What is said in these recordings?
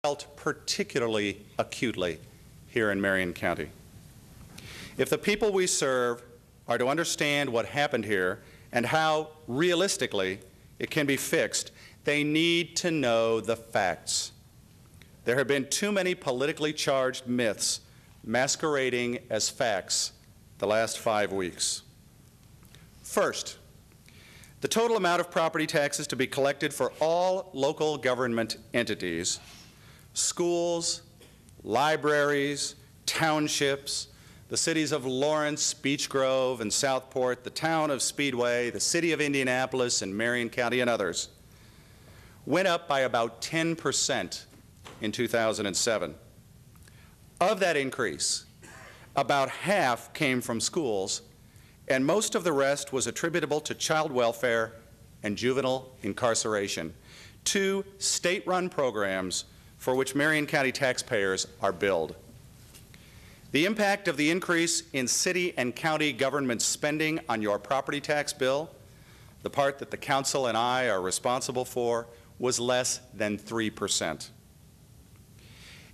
felt particularly acutely here in Marion County. If the people we serve are to understand what happened here and how, realistically, it can be fixed, they need to know the facts. There have been too many politically charged myths masquerading as facts the last 5 weeks. First, the total amount of property taxes to be collected for all local government entities, schools, libraries, townships, the cities of Lawrence, Beech Grove, and Southport, the town of Speedway, the city of Indianapolis, and Marion County, and others, went up by about 10% in 2007. Of that increase, about half came from schools, and most of the rest was attributable to child welfare and juvenile incarceration, two state-run programs for which Marion County taxpayers are billed. The impact of the increase in city and county government spending on your property tax bill, the part that the Council and I are responsible for, was less than 3%.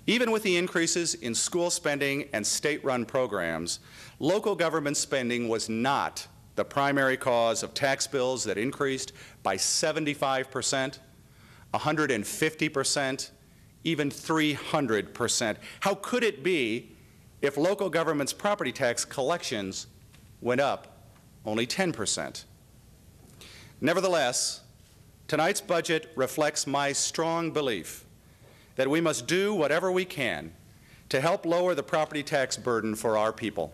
Even with the increases in school spending and state-run programs, local government spending was not the primary cause of tax bills that increased by 75%, 150%, even 300%. How could it be if local government's property tax collections went up only 10%? Nevertheless, tonight's budget reflects my strong belief that we must do whatever we can to help lower the property tax burden for our people.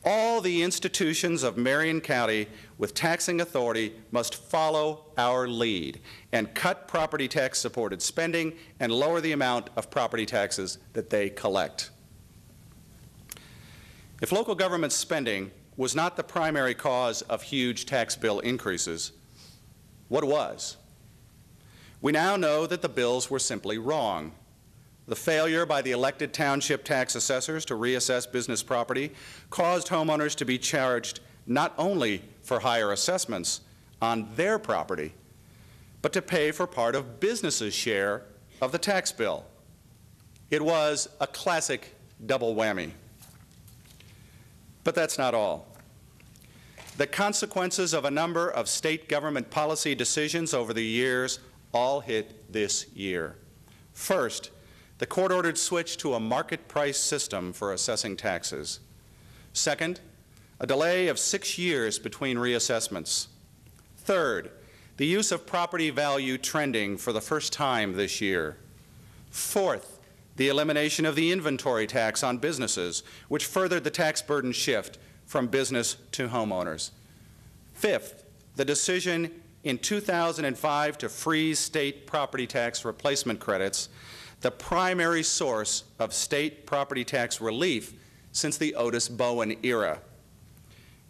All the institutions of Marion County with taxing authority must follow our lead and cut property tax-supported spending and lower the amount of property taxes that they collect. If local government spending was not the primary cause of huge tax bill increases, what was? We now know that the bills were simply wrong. The failure by the elected township tax assessors to reassess business property caused homeowners to be charged not only for higher assessments on their property, but to pay for part of businesses' share of the tax bill. It was a classic double whammy. But that's not all. The consequences of a number of state government policy decisions over the years all hit this year. First, the court-ordered switch to a market price system for assessing taxes. Second, a delay of 6 years between reassessments. Third, the use of property value trending for the first time this year. Fourth, the elimination of the inventory tax on businesses, which furthered the tax burden shift from business to homeowners. Fifth, the decision in 2005 to freeze state property tax replacement credits, the primary source of state property tax relief since the Otis Bowen era.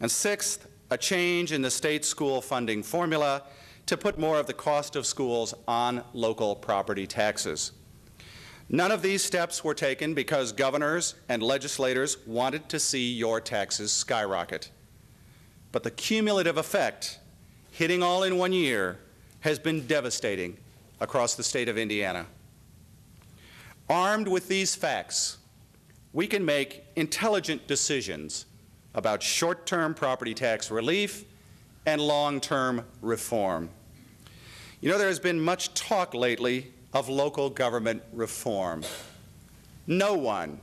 And sixth, a change in the state school funding formula to put more of the cost of schools on local property taxes. None of these steps were taken because governors and legislators wanted to see your taxes skyrocket. But the cumulative effect, hitting all in 1 year, has been devastating across the state of Indiana. Armed with these facts, we can make intelligent decisions about short-term property tax relief and long-term reform. You know, there has been much talk lately of local government reform. No one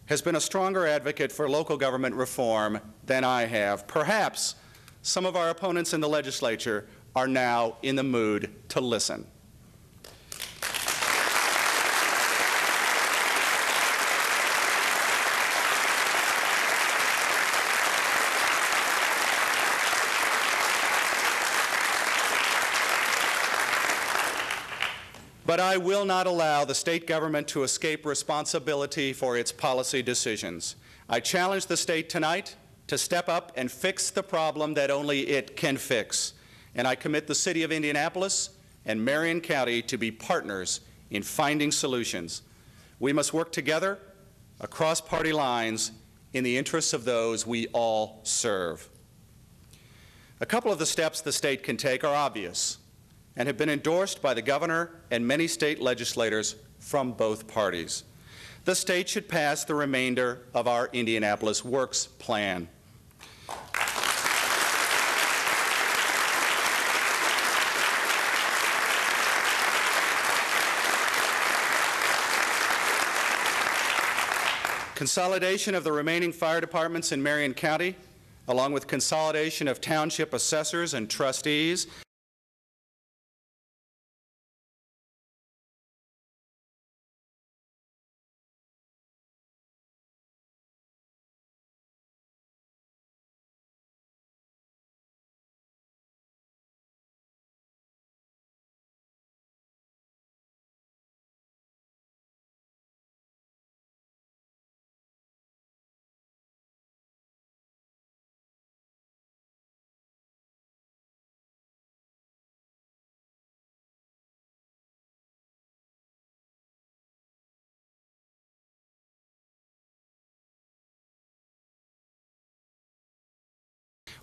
has been a stronger advocate for local government reform than I have. Perhaps some of our opponents in the legislature are now in the mood to listen. But I will not allow the state government to escape responsibility for its policy decisions. I challenge the state tonight to step up and fix the problem that only it can fix. And I commit the city of Indianapolis and Marion County to be partners in finding solutions. We must work together across party lines in the interests of those we all serve. A couple of the steps the state can take are obvious. and have been endorsed by the governor and many state legislators from both parties. The state should pass the remainder of our Indianapolis Works plan. Consolidation of the remaining fire departments in Marion County, along with consolidation of township assessors and trustees,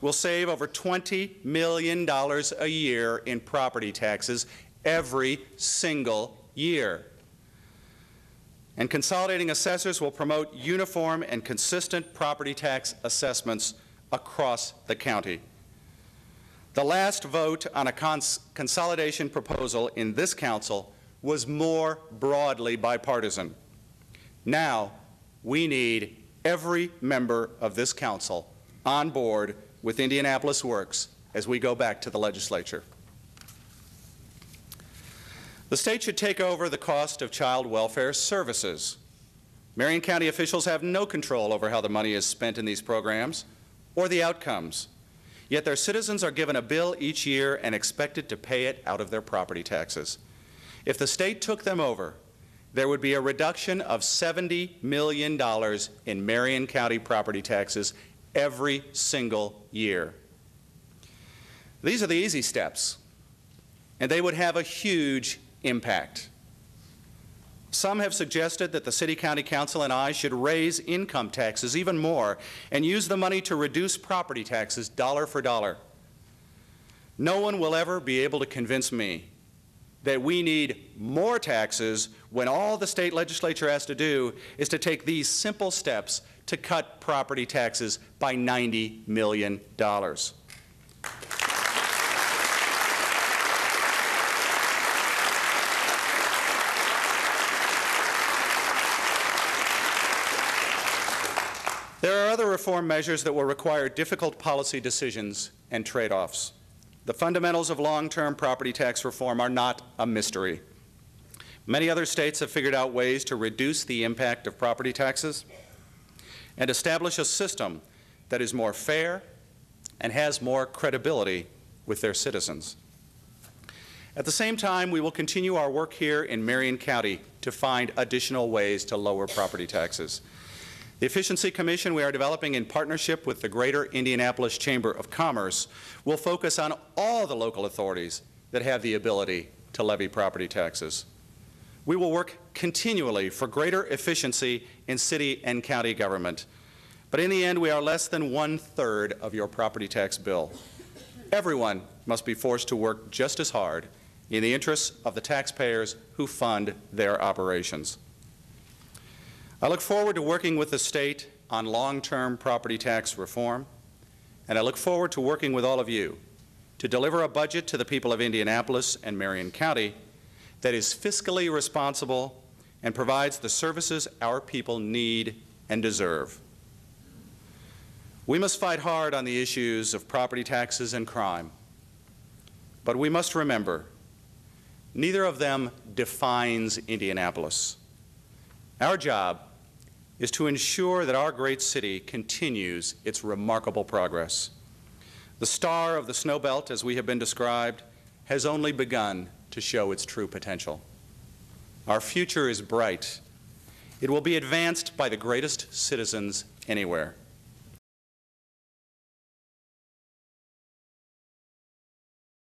will save over $20 million a year in property taxes every single year. And consolidating assessors will promote uniform and consistent property tax assessments across the county. The last vote on a consolidation proposal in this council was more broadly bipartisan. Now, we need every member of this council on board with Indianapolis Works as we go back to the legislature. The state should take over the cost of child welfare services. Marion County officials have no control over how the money is spent in these programs or the outcomes, yet their citizens are given a bill each year and expected to pay it out of their property taxes. If the state took them over, there would be a reduction of $70 million in Marion County property taxes every single year. These are the easy steps, and they would have a huge impact. Some have suggested that the City County Council and I should raise income taxes even more and use the money to reduce property taxes dollar for dollar. No one will ever be able to convince me that we need more taxes when all the state legislature has to do is to take these simple steps to cut property taxes by $90 million. There are other reform measures that will require difficult policy decisions and trade-offs. The fundamentals of long-term property tax reform are not a mystery. Many other states have figured out ways to reduce the impact of property taxes and establish a system that is more fair and has more credibility with their citizens. At the same time, we will continue our work here in Marion County to find additional ways to lower property taxes. The Efficiency Commission we are developing in partnership with the Greater Indianapolis Chamber of Commerce will focus on all the local authorities that have the ability to levy property taxes. We will work continually for greater efficiency in city and county government. But in the end, we are less than 1/3 of your property tax bill. Everyone must be forced to work just as hard in the interests of the taxpayers who fund their operations. I look forward to working with the state on long-term property tax reform, and I look forward to working with all of you to deliver a budget to the people of Indianapolis and Marion County that is fiscally responsible and provides the services our people need and deserve. We must fight hard on the issues of property taxes and crime, but we must remember, neither of them defines Indianapolis. Our job is to ensure that our great city continues its remarkable progress. The star of the snow belt, as we have been described, has only begun to show its true potential. Our future is bright. It will be advanced by the greatest citizens anywhere.